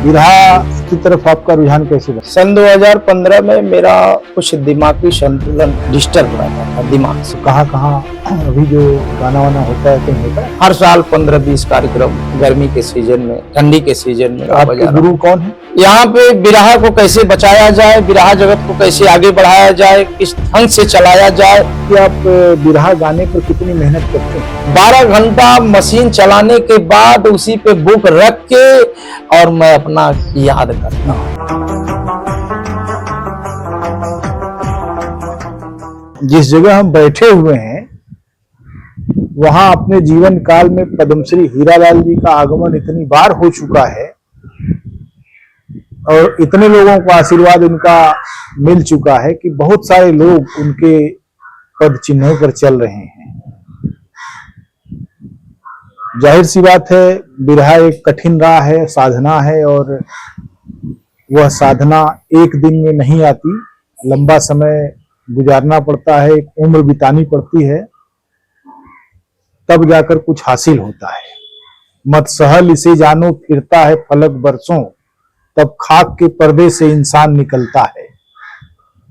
विरहा की तरफ आपका रुझान कैसे बना? सन 2015 में मेरा कुछ दिमागी संतुलन डिस्टर्ब रहता था दिमाग से। कहाँ कहाँ अभी जो गाना वाना होता है कहीं होता है? हर साल 15-20 कार्यक्रम गर्मी के सीजन में, ठंडी के सीजन में। आपके गुरु कौन है? यहाँ पे विरहा को कैसे बचाया जाए, विरहा जगत को कैसे आगे बढ़ाया जाए, किस ढंग से चलाया जाए। कि आप विरहा गाने पर कितनी मेहनत करते हैं? 12 घंटा मशीन चलाने के बाद उसी पे बुक रख के और मैं अपना याद करता हूँ। जिस जगह हम बैठे हुए हैं वहां अपने जीवन काल में पद्मश्री हीरालाल जी का आगमन इतनी बार हो चुका है और इतने लोगों का आशीर्वाद उनका मिल चुका है कि बहुत सारे लोग उनके पद चिन्हों पर चल रहे हैं। जाहिर सी बात है, विरहा एक कठिन राह है, साधना है और वह साधना एक दिन में नहीं आती, लंबा समय गुजारना पड़ता है, एक उम्र बितानी पड़ती है, तब जाकर कुछ हासिल होता है। मत सहल इसे जानो फिरता है फलक बरसों, तब खाक के पर्दे से इंसान निकलता है।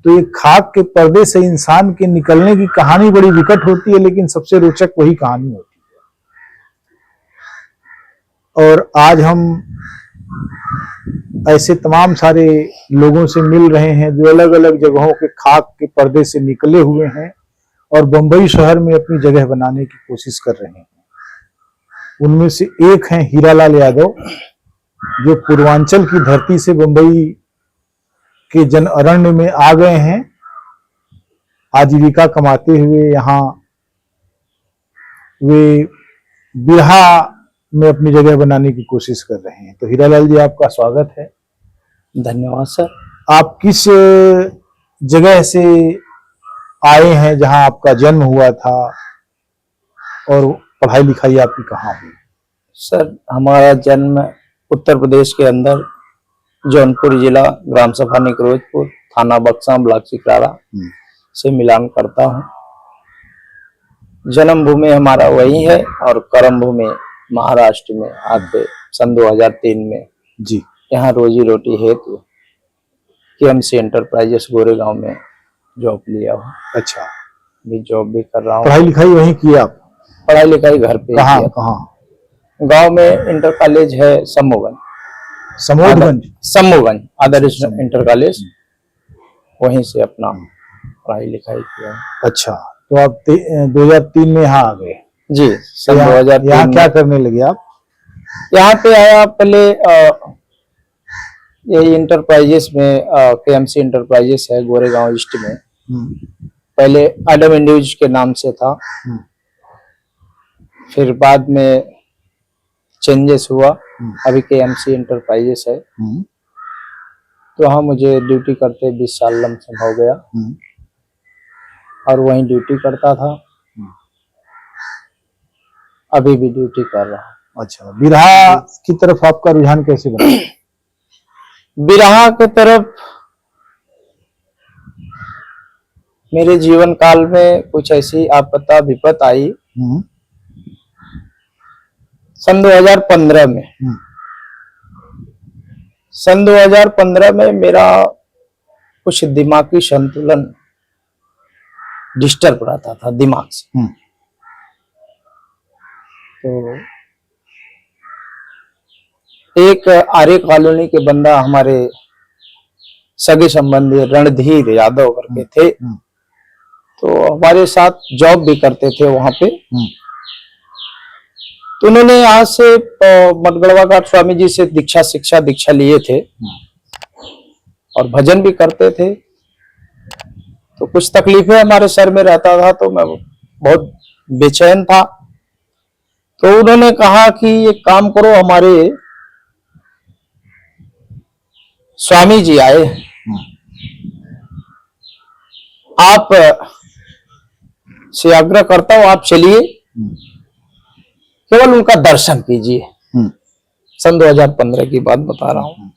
तो ये खाक के पर्दे से इंसान के निकलने की कहानी बड़ी विकट होती है, लेकिन सबसे रोचक वही कहानी होती है। और आज हम ऐसे तमाम सारे लोगों से मिल रहे हैं जो अलग अलग जगहों के खाक के पर्दे से निकले हुए हैं और बंबई शहर में अपनी जगह बनाने की कोशिश कर रहे हैं। उनमें से एक हैं हीरालाल यादव, जो पूर्वांचल की धरती से बंबई के जन अरण्य में आ गए हैं, आजीविका कमाते हुए यहाँ वे विरहा में अपनी जगह बनाने की कोशिश कर रहे हैं। तो हीरालाल जी, आपका स्वागत है। धन्यवाद सर। आप किस जगह से आए हैं जहां आपका जन्म हुआ था और पढ़ाई लिखाई आपकी कहाँ हुई? सर, हमारा जन्म उत्तर प्रदेश के अंदर जौनपुर जिला, ग्राम सभा निकरोजपुर, थाना बक्सा, ब्लॉक चिकराड़ा से मिलान करता हूँ। जन्म भूमि हमारा वही है और कर्म भूमि महाराष्ट्र में। आज सन 2003 में जी यहाँ रोजी रोटी हेतु केएमसी एंटरप्राइजेस गोरेगांव में जॉब लिया हूँ। अच्छा, भी जॉब भी कर रहा हूँ। पढ़ाई लिखाई वहीं की आप? पढ़ाई लिखाई घर पे कहाँ किया। कहाँ? गांव में इंटर कॉलेज है समोगंज, आदर्श इंटर कॉलेज, वहीं से अपना पढ़ाई लिखाई किया। अच्छा, तो आप 2003 में यहाँ आ गए? जी, सन 2003। यहाँ क्या करने लगे आप? यहाँ पे आया पहले ये इंटरप्राइजेस में, केएमसी इंटरप्राइजेस है गोरेगांव ईस्ट में। पहले एडम इंडिविज के नाम से था, फिर बाद में चेंजेस हुआ, अभी केएमसी इंटरप्राइजेस है। तो हाँ, मुझे ड्यूटी करते 20 साल लमसम हो गया और वहीं ड्यूटी करता था, अभी भी ड्यूटी कर रहा हूँ। अच्छा, विरहा की तरफ आपका रुझान कैसे बना? विरहा की तरफ मेरे जीवन काल में कुछ ऐसी आपदा विपत आई सन 2015 में। सन 2015 में मेरा कुछ दिमागी संतुलन डिस्टर्ब रहता था दिमाग से। तो एक आर्य कॉलोनी के बंदा, हमारे सगे संबंधी रणधीर यादव करके थे, तो हमारे साथ जॉब भी करते थे वहां पे। तो उन्होंने यहाँ से मतगढ़वा घाट स्वामी जी से दीक्षा लिए थे और भजन भी करते थे। तो कुछ तकलीफें हमारे सर में रहता था, तो मैं बहुत बेचैन था। तो उन्होंने कहा कि एक काम करो, हमारे स्वामी जी आए, आप से आग्रह करता हूं आप चलिए, केवल उनका दर्शन कीजिए। सन 2015 की बात बता रहा हूं।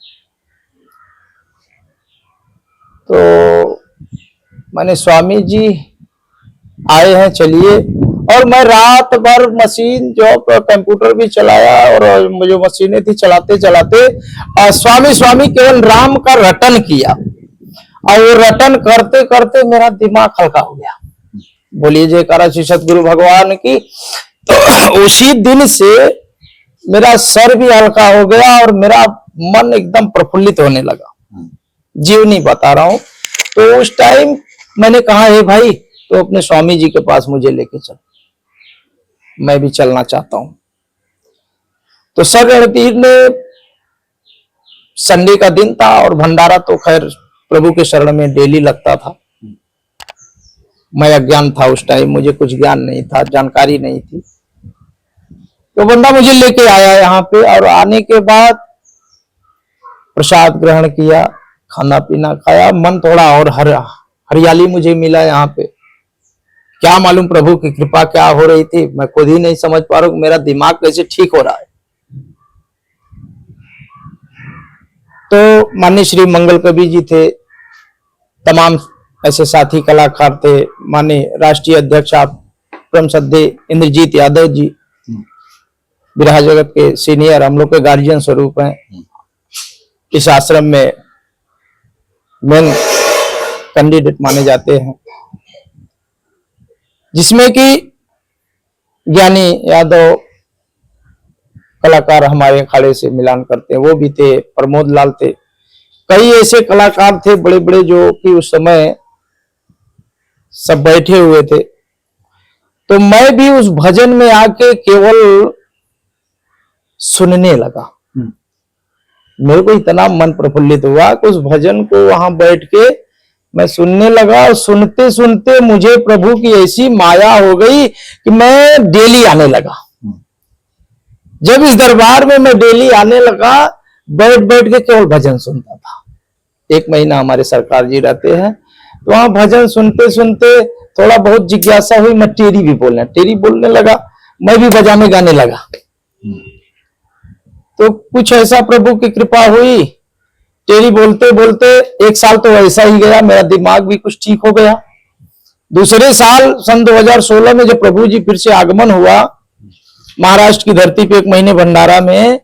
तो मैंने, स्वामी जी आए हैं चलिए, और मैं रात भर मशीन जो कंप्यूटर भी चलाया और जो मशीनें थी चलाते चलाते स्वामी स्वामी केवल राम का रटन किया, और वो रटन करते करते मेरा दिमाग हल्का हो गया। बोलिए जयकारा श्री सतगुरु भगवान की। तो उसी दिन से मेरा सर भी हल्का हो गया और मेरा मन एकदम प्रफुल्लित होने लगा, जीव नहीं बता रहा हूं। तो उस टाइम मैंने कहा, हे भाई तो अपने स्वामी जी के पास मुझे लेके चल, मैं भी चलना चाहता हूं। तो सर रणधीर ने, संडे का दिन था और भंडारा तो खैर प्रभु के शरण में डेली लगता था। मैं अज्ञान था उस टाइम, मुझे कुछ ज्ञान नहीं था, जानकारी नहीं थी। तो बंदा मुझे लेके आया यहाँ पे, और आने के बाद प्रसाद ग्रहण किया, खाना पीना खाया, मन थोड़ा और हरियाली मुझे मिला यहाँ पे। क्या मालूम प्रभु की कृपा क्या हो रही थी, मैं खुद ही नहीं समझ पा रहा हूं, मेरा दिमाग कैसे ठीक हो रहा है। तो माननीय श्री मंगल कवि जी थे, तमाम ऐसे साथी कलाकार थे, माननीय राष्ट्रीय अध्यक्ष आप परम श्रद्धेय इंद्रजीत यादव जी, बिरहा जगत के सीनियर, हम लोग के गार्जियन स्वरूप हैं। इस आश्रम में मेन कैंडिडेट माने जाते हैं, जिसमें कि ज्ञानी यादव कलाकार हमारे अखाड़े से मिलान करते हैं, वो भी थे, प्रमोद लाल थे, कई ऐसे कलाकार थे बड़े बड़े जो कि उस समय सब बैठे हुए थे। तो मैं भी उस भजन में आके केवल सुनने लगा। मेरे को इतना मन प्रफुल्लित हुआ कि उस भजन को वहां बैठ के मैं सुनने लगा, और सुनते सुनते मुझे प्रभु की ऐसी माया हो गई कि मैं डेली आने लगा। जब इस दरबार में मैं डेली आने लगा, बैठ बैठ के केवल भजन सुनता था। 1 महीना हमारे सरकार जी रहते हैं, तो वहां भजन सुनते सुनते थोड़ा बहुत जिज्ञासा हुई, मैं टेरी बोलने लगा, मैं भी बजाने गाने लगा। तो कुछ ऐसा प्रभु की कृपा हुई, टेरी बोलते बोलते 1 साल तो ऐसा ही गया, मेरा दिमाग भी कुछ ठीक हो गया। दूसरे साल सन 2016 में जब प्रभु जी फिर से आगमन हुआ महाराष्ट्र की धरती पे 1 महीने भंडारा में,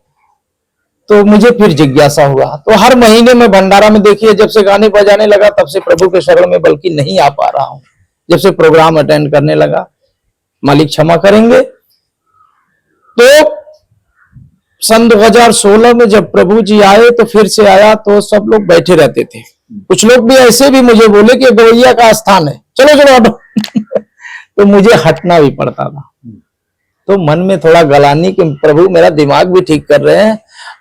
तो मुझे फिर जिज्ञासा हुआ। तो हर महीने में भंडारा में देखिए, जब से गाने बजाने लगा तब से प्रभु के शरण में बल्कि नहीं आ पा रहा हूं, जब से प्रोग्राम अटेंड करने लगा, मालिक क्षमा करेंगे। तो सन 2016 में जब प्रभु जी आए तो फिर से आया, तो सब लोग बैठे रहते थे। कुछ लोग भी ऐसे भी मुझे बोले कि गवैया का स्थान है, चलो चलो हटो तो मुझे हटना भी पड़ता था। तो मन में थोड़ा गलानी कि प्रभु मेरा दिमाग भी ठीक कर रहे हैं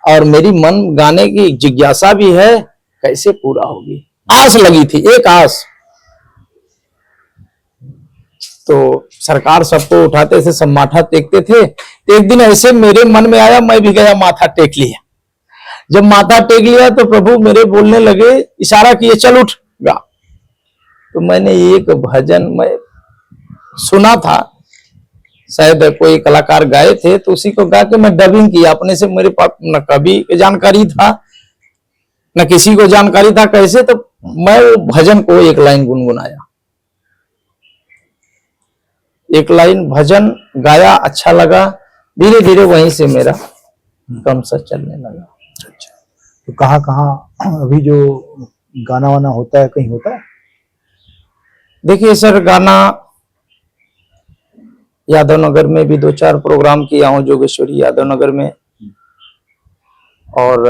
और मेरी मन गाने की जिज्ञासा भी है, कैसे पूरा होगी। आस लगी थी, एक आस। तो सरकार सबको उठाते थे, सब माथा टेकते थे। तो एक दिन ऐसे मेरे मन में आया, मैं भी गया, माथा टेक लिया। जब माथा टेक लिया तो प्रभु मेरे बोलने लगे, इशारा किए, चल उठ गा। तो मैंने एक भजन में सुना था, शायद कोई कलाकार गाए थे, तो उसी को गा के मैं डबिंग किया अपने से। मेरे पास न कभी जानकारी था न किसी को जानकारी था कैसे, तो मैं वो भजन को 1 लाइन गुनगुनाया, 1 लाइन भजन गाया, अच्छा लगा। धीरे धीरे वहीं से मेरा कम सा चलने लगा। अच्छा, तो कहाँ कहाँ अभी जो गाना वाना होता है, कहीं होता है? देखिए सर, गाना यादव नगर में भी 2-4 प्रोग्राम किया हूँ, जोगेश्वरी यादव नगर में, और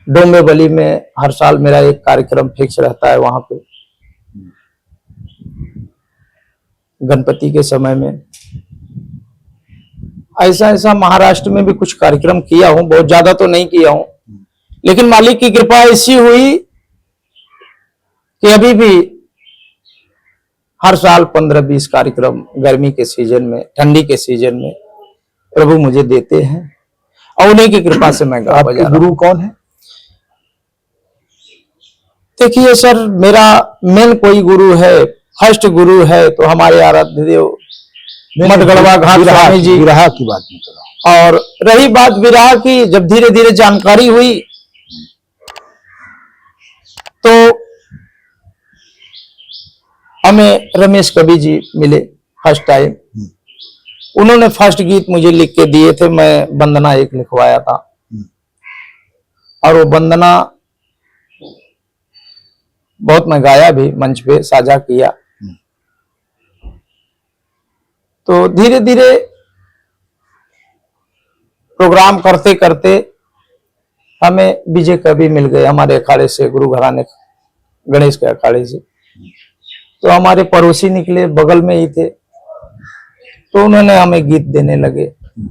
डोंबिवली में हर साल मेरा एक कार्यक्रम फिक्स रहता है वहां पे, गणपति के समय में। ऐसा ऐसा महाराष्ट्र में भी कुछ कार्यक्रम किया हूं, बहुत ज्यादा तो नहीं किया हूं, लेकिन मालिक की कृपा ऐसी हुई कि अभी भी हर साल 15-20 कार्यक्रम गर्मी के सीजन में, ठंडी के सीजन में प्रभु मुझे देते हैं, और उन्हीं की कृपा से मैं गा बजा रहा हूं। गुरु कौन है? देखिए सर, मेरा मेन कोई गुरु है, फर्स्ट गुरु है तो हमारे आराध्य देव मठगढ़वा घाट स्वामी जी। विरहा की बात नहीं कर रहा हूं। और रही बात विरहा की, जब धीरे धीरे जानकारी हुई तो हमें रमेश कवि जी मिले फर्स्ट टाइम। उन्होंने फर्स्ट गीत मुझे लिख के दिए थे, मैं वंदना एक लिखवाया था और वो वंदना बहुत मैं गाया भी, मंच पे साझा किया। तो धीरे धीरे प्रोग्राम करते करते हमें विजय कवि मिल गए हमारे अखाड़े से, गुरु घराने गणेश के अखाड़े से। तो हमारे पड़ोसी निकले, बगल में ही थे, तो उन्होंने हमें गीत देने लगे।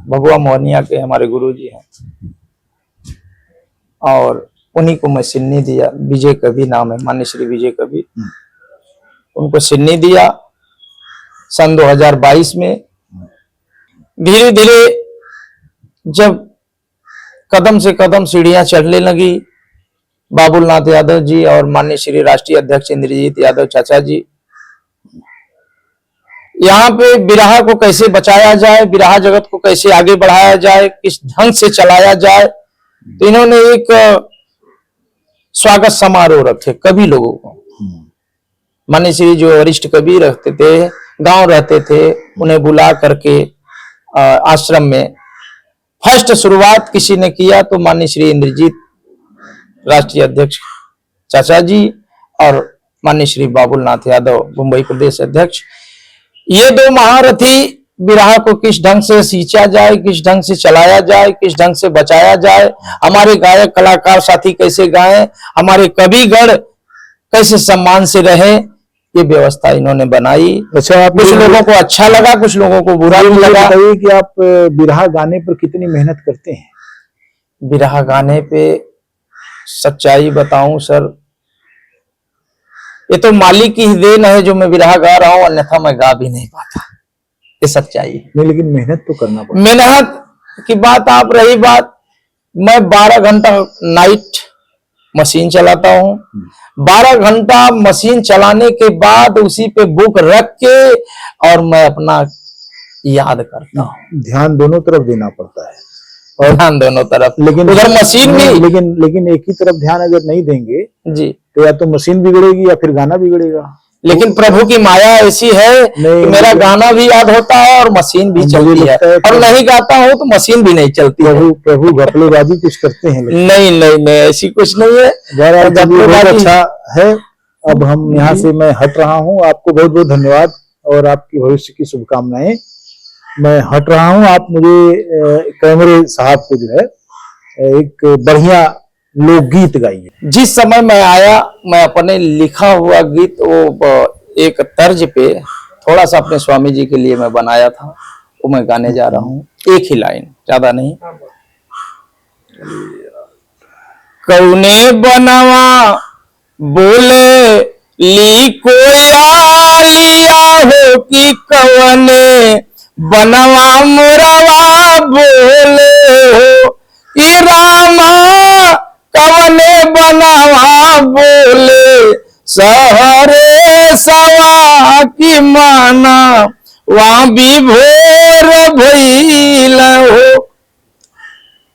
भगवा मोहनिया के हमारे गुरु जी हैं और उन्हीं को मैं सिन्नी दिया। विजय कवि नाम है, मान्य श्री विजय कवि। उनको सिन्नी दिया सन 2022 में। धीरे धीरे जब कदम से कदम सीढ़ियां चढ़ने लगी, बाबुलनाथ यादव जी और माननीय श्री राष्ट्रीय अध्यक्ष इंद्रजीत यादव चाचा जी, यहाँ पे बिरहा को कैसे बचाया जाए, बिरहा जगत को कैसे आगे बढ़ाया जाए, किस ढंग से चलाया जाए, तो इन्होंने एक स्वागत समारोह रखे कवि लोगों को। माननीय श्री जो वरिष्ठ कवि रहते थे, गांव रहते थे, उन्हें बुला करके आश्रम में फर्स्ट शुरुआत किसी ने किया तो माननीय श्री इंद्रजीत राष्ट्रीय अध्यक्ष चाचा जी और माननीय श्री बाबुलनाथ यादव मुंबई प्रदेश अध्यक्ष। ये दो महारथी बिरहा को किस ढंग से सींचा जाए, किस ढंग से चलाया जाए, किस ढंग से बचाया जाए, हमारे गायक कलाकार साथी कैसे गाएं, हमारे कविगण कैसे सम्मान से रहे, ये व्यवस्था इन्होंने बनाई। अच्छा, आप कुछ लोगों को अच्छा लगा, कुछ लोगों को बुरा भी लगा। बताइए कि आप बिरहा गाने पर कितनी मेहनत करते हैं? बिरहा गाने पे सच्चाई बताऊं सर, ये तो मालिक की ही देन है जो मैं बिरहा गा रहा हूं, अन्यथा मैं गा भी नहीं पाता, ये सच्चाई है। नहीं, लेकिन मेहनत तो करना पड़ता है। मेहनत की बात आप रही बात, मैं 12 घंटा नाइट मशीन चलाता हूं। 12 घंटा मशीन चलाने के बाद उसी पे बुक रख के और मैं अपना याद करता हूं। ध्यान दोनों तरफ देना पड़ता है और ध्यान दोनों तरफ, लेकिन उधर मशीन भी, लेकिन एक ही तरफ ध्यान अगर नहीं देंगे जी तो या तो मशीन बिगड़ेगी या फिर गाना बिगड़ेगा। लेकिन प्रभु की माया ऐसी है कि मेरा गाना भी याद होता है और मशीन भी चलती है, और नहीं गाता हूँ तो मशीन भी नहीं चलती है। प्रभु घपलेबाजी कुछ करते हैं? नहीं, ऐसी कुछ नहीं है। बहुत अच्छा है। अब हम यहाँ से मैं हट रहा हूँ। आपको बहुत बहुत धन्यवाद और आपकी भविष्य की शुभकामनाएं। मैं हट रहा हूँ। आप मुझे कैमरे साहब को जो है एक बढ़िया लोकगीत गाइए। जिस समय मैं आया, मैं अपने लिखा हुआ गीत वो एक तर्ज पे थोड़ा सा अपने स्वामी जी के लिए मैं बनाया था, वो मैं गाने जा रहा हूँ। एक ही लाइन, ज्यादा नहीं। कौने बनवा बोले ली कोयलिया हो कि कवने बनवा मोरवा बोले हो कि रामा कवने बनवा बोले सहरे सवा की माना वहां भी भोर भइल हो।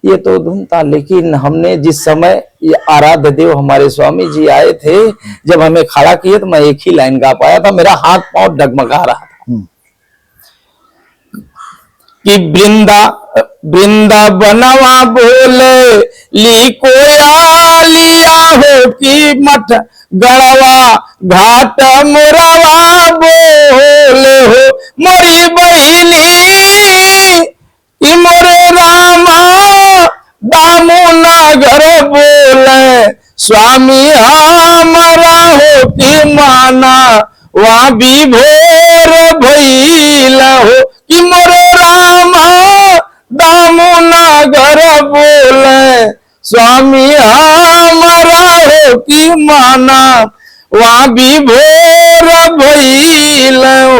ये तो धुन था, लेकिन हमने जिस समय ये आराध्य देव हमारे स्वामी जी आए थे, जब हमें खड़ा किए तो मैं एक ही लाइन गा पाया था। मेरा हाथ पांव डगमगा रहा था कि वृंदा बनवा बोले ली कोयलिया हो कि मठ गड़वा घाट मुरवा बोले हो मोरी बहिनी मोरे रामा दामुना घर बोले स्वामी हमारा हो कि माना वहां भी भोर भइल हो कि मोरे रामा दामुना घर बोले स्वामी हमारा हो कि माना वहां भी भोर भइल